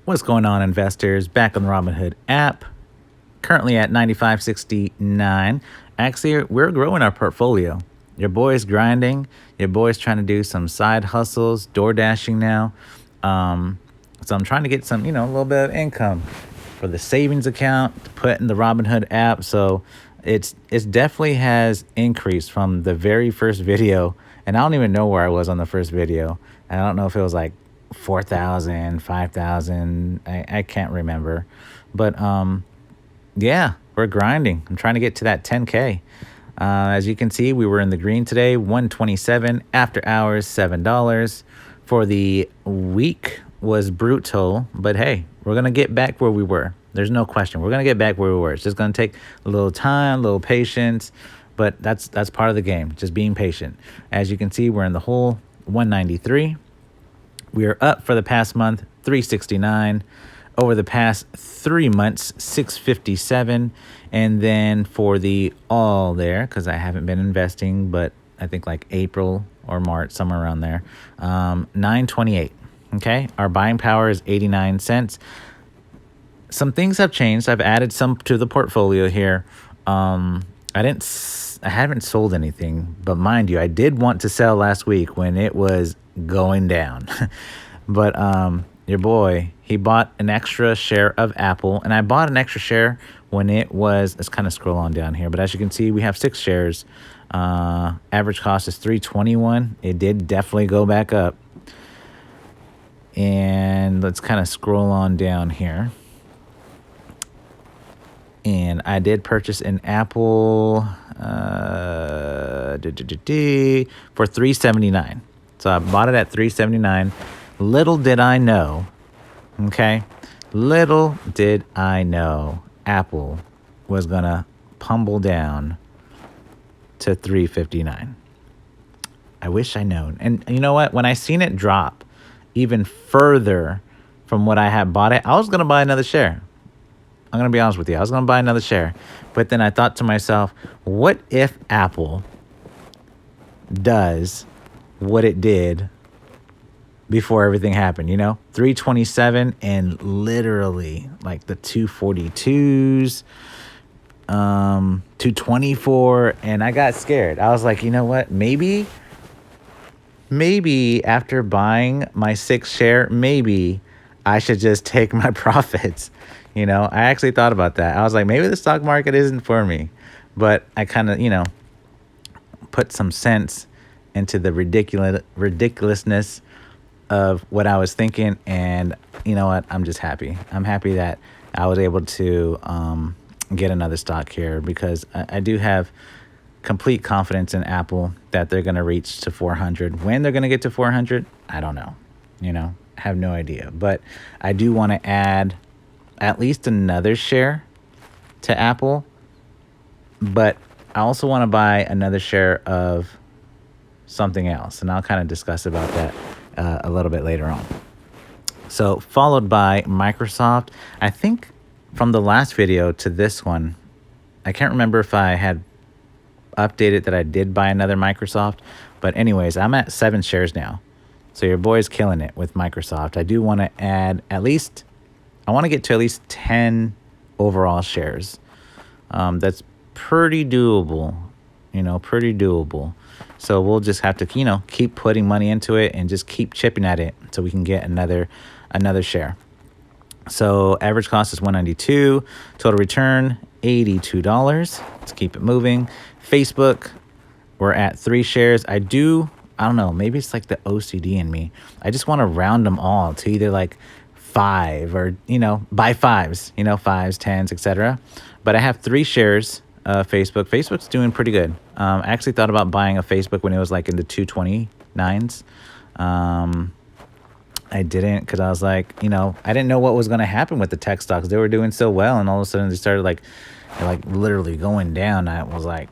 What's going on, investors? Back on the Robinhood app, currently at 95.69. Actually, we're growing our portfolio. Your boy's grinding. Your boy's trying to do some side hustles, door dashing now. So I'm trying to get some, a little bit of income for the savings account to put in the Robinhood app. So it's definitely has increased from the very first video, and I don't even know where I was on the first video. I don't know if it was like 4,000, 5,000. I can't remember, but yeah, we're grinding. I'm trying to get to that 10K. As you can see, we were in the green today, 127 after hours, $7 for the week was brutal, but hey, we're going to get back where we were. There's no question. We're going to get back where we were. It's just going to take a little time, a little patience, but that's part of the game, just being patient. As you can see, we're in the hole, 193. We are up for the past month, 369. Over the past 3 months, 657. And then for the all there, because I haven't been investing, but I think like April or March, somewhere around there, 928. Okay, our buying power is 89 cents. Some things have changed. I've added some to the portfolio here. I haven't sold anything, but mind you, I did want to sell last week when it was going down. But your boy, he bought an extra share of Apple, and I bought an extra share when it was, let's kind of scroll on down here, but as you can see, we have 6 shares. Average cost is $3.21. It did definitely go back up. And let's kind of scroll on down here. And I did purchase an Apple for $3.79. So I bought it at $3.79. Little did I know, okay? Little did I know Apple was going to pummel down to $3.59. I wish I known. And you know what? When I seen it drop even further from what I had bought it, I was going to buy another share. I'm going to be honest with you. I was going to buy another share. But then I thought to myself, what if Apple does what it did before everything happened, 327 and literally like the 242s, 224. And I got scared. I was like, you know what? Maybe after buying my 6th share, maybe I should just take my profits. I actually thought about that. I was like, maybe the stock market isn't for me, but I kind of, put some sense into the ridiculousness of what I was thinking. And you know what? I'm just happy. I'm happy that I was able to get another stock here, because I do have complete confidence in Apple that they're going to reach to 400. When they're going to get to 400, I don't know. Have no idea. But I do want to add at least another share to Apple, but I also want to buy another share of something else, and I'll kind of discuss about that a little bit later on. So followed by Microsoft. I think from the last video to this one, I can't remember if I had updated that I did buy another Microsoft, but anyways, I'm at 7 shares now. So your boy's killing it with Microsoft. I do want to add I want to get to at least 10 overall shares. That's pretty doable, pretty doable. So we'll just have to, keep putting money into it and just keep chipping at it so we can get another share. So average cost is $192. Total return, $82. Let's keep it moving. Facebook, we're at 3 shares. I don't know, maybe it's like the OCD in me. I just want to round them all to either like 5 or, buy 5s, 5s, 10s, etc. But I have 3 shares of Facebook. Facebook's doing pretty good. I actually thought about buying a Facebook when it was like in the 229s. I didn't, because I was like, I didn't know what was going to happen with the tech stocks. They were doing so well, and all of a sudden they started like literally going down. I was like,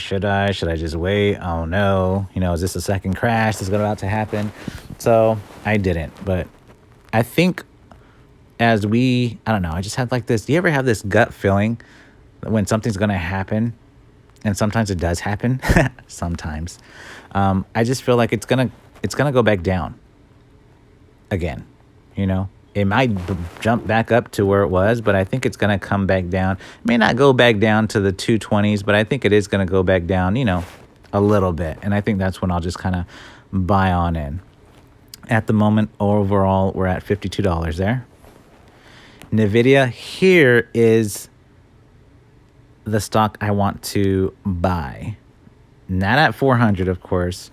should I just wait? Oh no, is this a second crash that's about to happen? So I didn't. But I think I don't know, I just had like this. Do you ever have this gut feeling when something's going to happen? And sometimes it does happen. Sometimes. I just feel like it's going to go back down again, It might jump back up to where it was, but I think it's going to come back down. It may not go back down to the 220s, but I think it is going to go back down, a little bit. And I think that's when I'll just kind of buy on in. At the moment, overall, we're at $52 there. NVIDIA, here is the stock I want to buy. Not at 400, of course.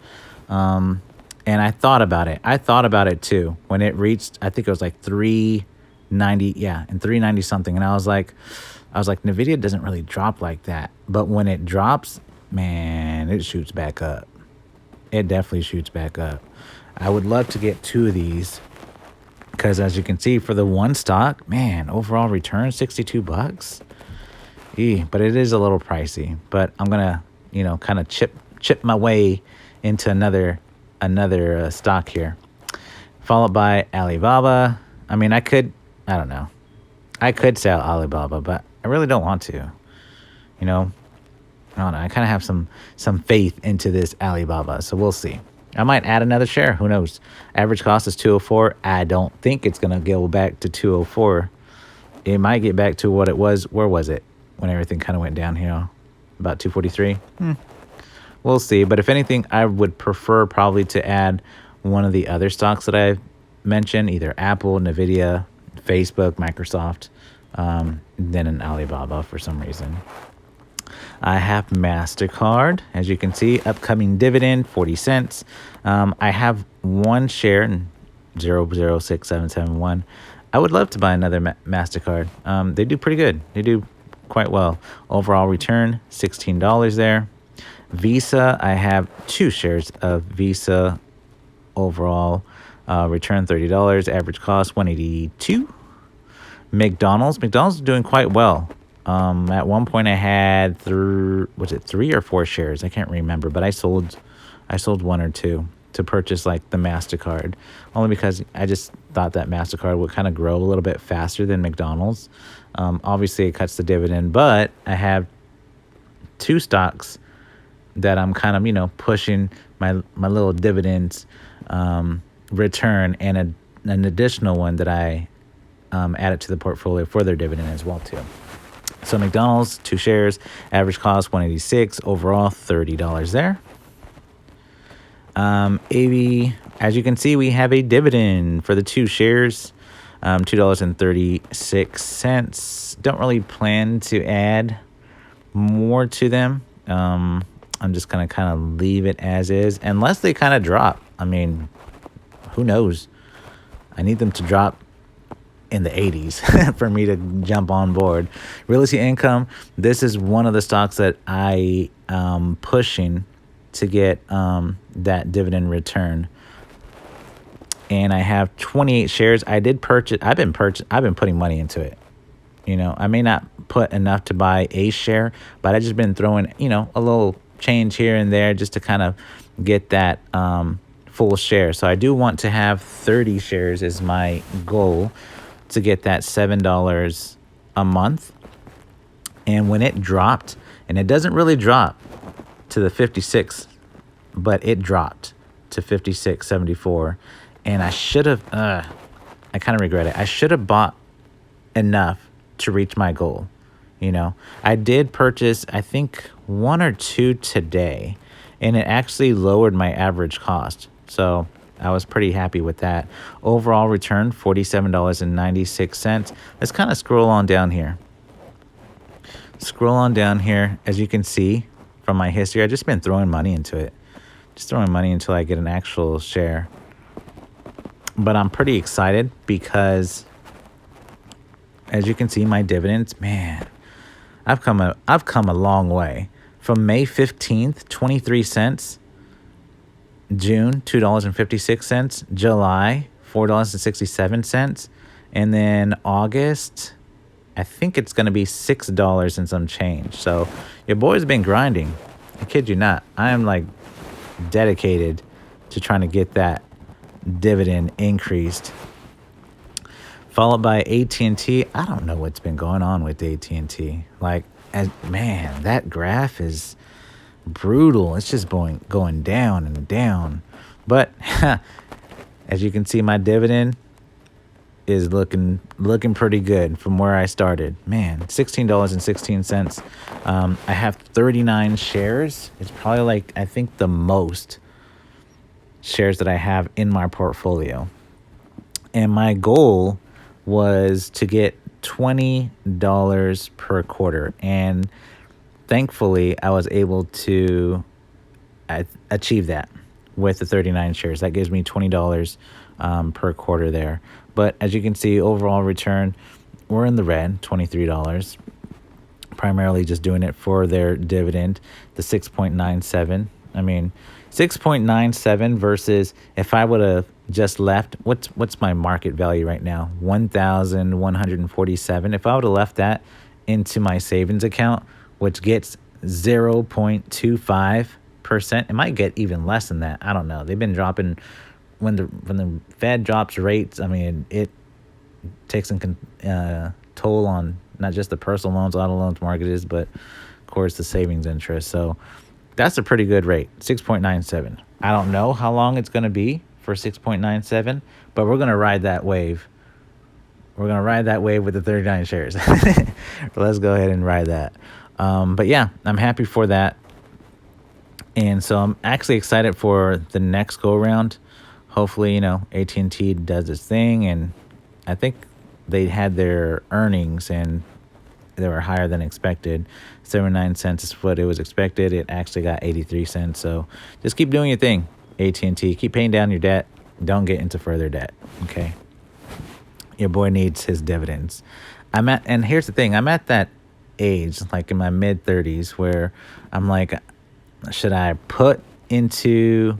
And I thought about it. I thought about it too. When it reached, I think it was like 390, and 390 something. And I was like, NVIDIA doesn't really drop like that. But when it drops, man, it shoots back up. It definitely shoots back up. I would love to get 2 of these because, as you can see, for the one stock, man, overall return $62. But it is a little pricey. But I'm gonna, kind of chip my way into another stock here, followed by Alibaba. I mean, I could sell Alibaba, but I really don't want to. I don't know. I kind of have some faith into this Alibaba, so we'll see. I might add another share. Who knows? Average cost is 204. I don't think it's gonna go back to 204. It might get back to what it was. Where was it when everything kind of went downhill? About 243. We'll see. But if anything, I would prefer probably to add one of the other stocks that I've mentioned, either Apple, NVIDIA, Facebook, Microsoft, than an Alibaba for some reason. I have MasterCard. As you can see, upcoming dividend, 40 cents. I have one share, 006771. I would love to buy another MasterCard. They do pretty good. They do quite well. Overall return, $16 there. Visa, I have 2 shares of Visa. Overall return $30. Average cost $182. McDonald's is doing quite well. At one point I had 3 or 4 shares? I can't remember, but I sold 1 or 2 to purchase like the MasterCard, only because I just thought that MasterCard would kind of grow a little bit faster than McDonald's. Obviously it cuts the dividend, but I have 2 stocks that I'm kind of, pushing my little dividends return, and an additional one that I added to the portfolio for their dividend as well too. So McDonald's, 2 shares, average cost $186, overall $30 there. AV, as you can see, we have a dividend for the 2 shares, $2.36. Don't really plan to add more to them. I'm just going to kind of leave it as is, unless they kind of drop. I mean, who knows? I need them to drop in the 80s for me to jump on board. Realty Income, this is one of the stocks that I am pushing to get that dividend return. And I have 28 shares. I've been putting money into it. I may not put enough to buy a share, but I just been throwing, a little change here and there just to kind of get that full share. So I do want to have 30 shares is my goal to get that $7 a month. And when it dropped, and it doesn't really drop to the 56, but it dropped to 56.74, and I should have I kind of regret it. I should have bought enough to reach my goal. I did purchase, I think, 1 or 2 today, and it actually lowered my average cost. So I was pretty happy with that. Overall return, $47.96. Let's kind of scroll on down here. As you can see from my history, I've just been throwing money into it. Just throwing money until I get an actual share. But I'm pretty excited because, as you can see, my dividends, man, I've come a long way. From May 15th, 23 cents. June, $2.56. July, $4.67. And then August, I think it's going to be $6 and some change. So your boy's been grinding. I kid you not. I am like dedicated to trying to get that dividend increased. Followed by AT&T. I don't know what's been going on with AT&T. Man, that graph is brutal. It's just going down and down. But as you can see, my dividend is looking pretty good from where I started. Man, $16.16. I have 39 shares. It's probably like, I think, the most shares that I have in my portfolio. And my goal was to get $20 per quarter. And thankfully, I was able to achieve that with the 39 shares. That gives me $20 per quarter there. But as you can see, overall return, we're in the red, $23. Primarily just doing it for their dividend, the 6.97. I mean, 6.97 versus if I would have just left, what's my market value right now? 1,147. If I would have left that into my savings account, which gets 0.25%, it might get even less than that. I don't know. They've been dropping when the Fed drops rates. I mean, it takes a toll on not just the personal loans, auto loans, mortgages, but of course the savings interest. So that's a pretty good rate, 6.97. I don't know how long it's going to be for 6.97, but we're going to ride that wave. We're going to ride that wave with the 39 shares. Let's go ahead and ride that. But yeah, I'm happy for that. And so I'm actually excited for the next go around. Hopefully, AT&T does its thing, and I think they had their earnings and they were higher than expected. 79 cents is what it was expected. It actually got 83 cents. So just keep doing your thing, AT&T. Keep paying down your debt. Don't get into further debt, okay? Your boy needs his dividends. And here's the thing. I'm at that age, like in my mid-30s, where I'm like, should I put into,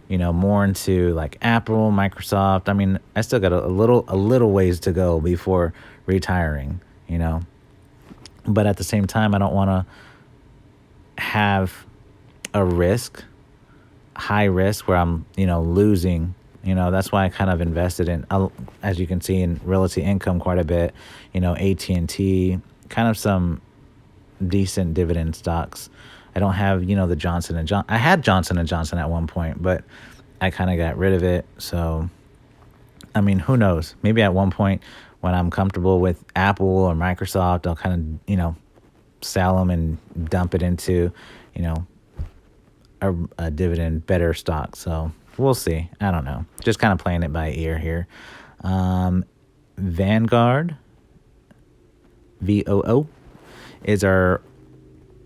more into like Apple, Microsoft? I mean, I still got a little ways to go before retiring, But at the same time, I don't want to have a high risk where I'm, losing. That's why I kind of invested in, as you can see, in Realty Income quite a bit. AT&T, kind of some decent dividend stocks. I don't have, the Johnson & Johnson. I had Johnson & Johnson at one point, but I kind of got rid of it. So, I mean, who knows? Maybe at one point when I'm comfortable with Apple or Microsoft, I'll kind of, sell them and dump it into, a dividend better stock. So we'll see. I don't know. Just kind of playing it by ear here. Vanguard, VOO, is our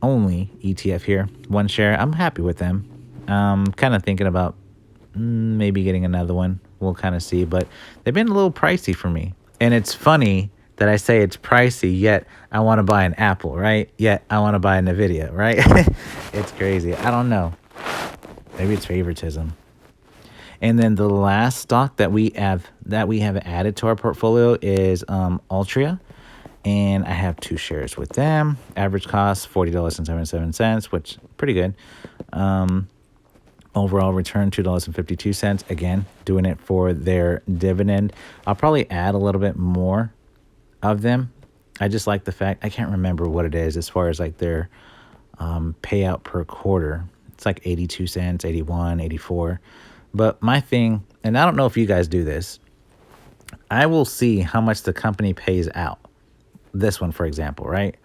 only ETF here. One share. I'm happy with them. Kind of thinking about maybe getting another one. We'll kind of see. But they've been a little pricey for me. And it's funny that I say it's pricey, yet I want to buy an Apple, right? Yet I want to buy a Nvidia, right? It's crazy. I don't know. Maybe it's favoritism. And then the last stock that we have added to our portfolio is Altria. And I have 2 shares with them. Average cost, $40.77, which pretty good. Overall return, $2.52. Again, doing it for their dividend. I'll probably add a little bit more of them. I just like the fact, I can't remember what it is as far as like their payout per quarter. It's like 82 cents, 81, 84. But my thing, and I don't know if you guys do this, I will see how much the company pays out. This one, for example, right?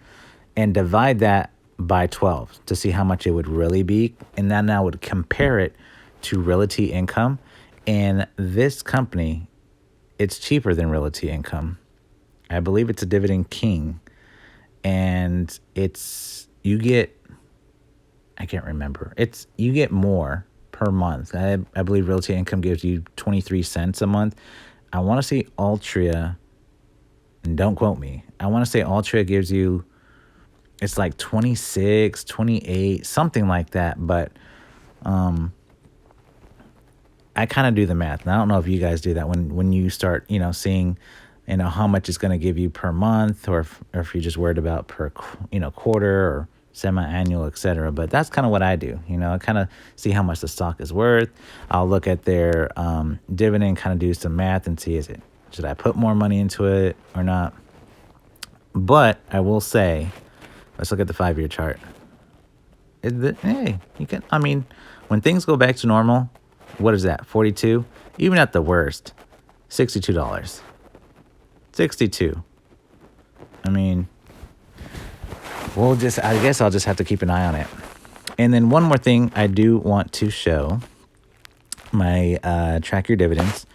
And divide that by 12 to see how much it would really be. And then I would compare it to Realty Income. And this company, it's cheaper than Realty Income. I believe it's a dividend king. And you get more per month. I believe Realty Income gives you 23 cents a month. I want to say Altria, and don't quote me, I want to say Altria gives you, it's like 26, 28, something like that. But I kind of do the math. And I don't know if you guys do that when you start, seeing, how much it's going to give you per month, or if you're just worried about per, quarter or semi-annual, etc. But that's kind of what I do. I kind of see how much the stock is worth. I'll look at their dividend, kind of do some math and see, should I put more money into it or not? But I will say, let's look at the 5-year chart. When things go back to normal, what is that, 42? Even at the worst, $62. 62. I mean, I guess I'll just have to keep an eye on it. And then one more thing I do want to show, my track your dividends.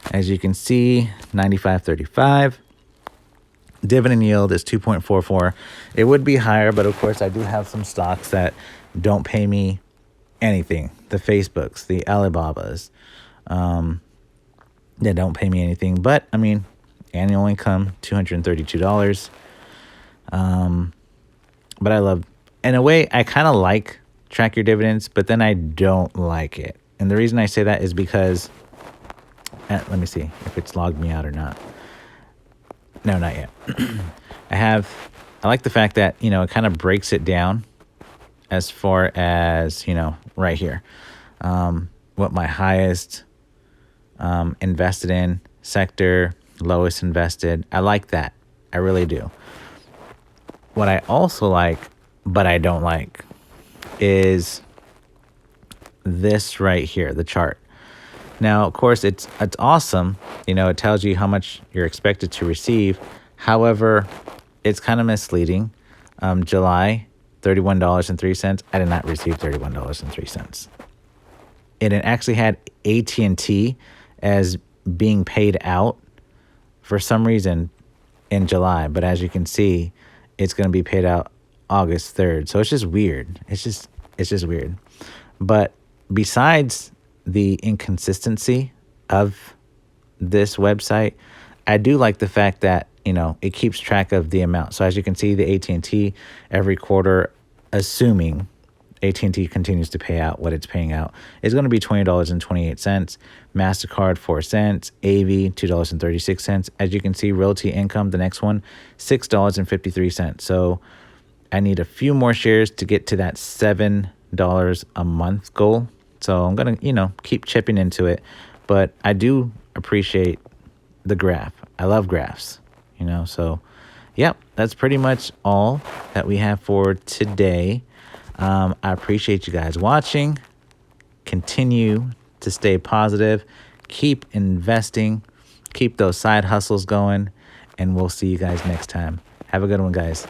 As you can see, 95.35. Dividend yield is 2.44. It would be higher, but of course I do have some stocks that don't pay me anything. The Facebooks, the Alibabas, that don't pay me anything. But I mean, annual income, $232. But I love, in a way, I kind of like track your dividends, but then I don't like it. And the reason I say that is because, let me see if it's logged me out or not. No, not yet. I like the fact that, it kind of breaks it down as far as, right here. What my highest invested in sector, lowest invested. I like that. I really do. What I also like, but I don't like, is this right here, the chart. Now, of course, it's awesome. It tells you how much you're expected to receive. However, it's kind of misleading. July, $31.03. I did not receive $31.03. And it actually had AT&T as being paid out for some reason in July. But as you can see, it's going to be paid out August 3rd. So it's just weird. It's just weird. But besides the inconsistency of this website, I do like the fact that, it keeps track of the amount. So as you can see, the AT&T every quarter, assuming AT&T continues to pay out what it's paying out, is going to be $20.28. MasterCard, 4 cents. AV, $2.36. As you can see, Realty Income, the next one, $6.53. So I need a few more shares to get to that $7 a month goal. So I'm going to, keep chipping into it. But I do appreciate the graph. I love graphs, So, yep, that's pretty much all that we have for today. I appreciate you guys watching. Continue to stay positive. Keep investing. Keep those side hustles going. And we'll see you guys next time. Have a good one, guys.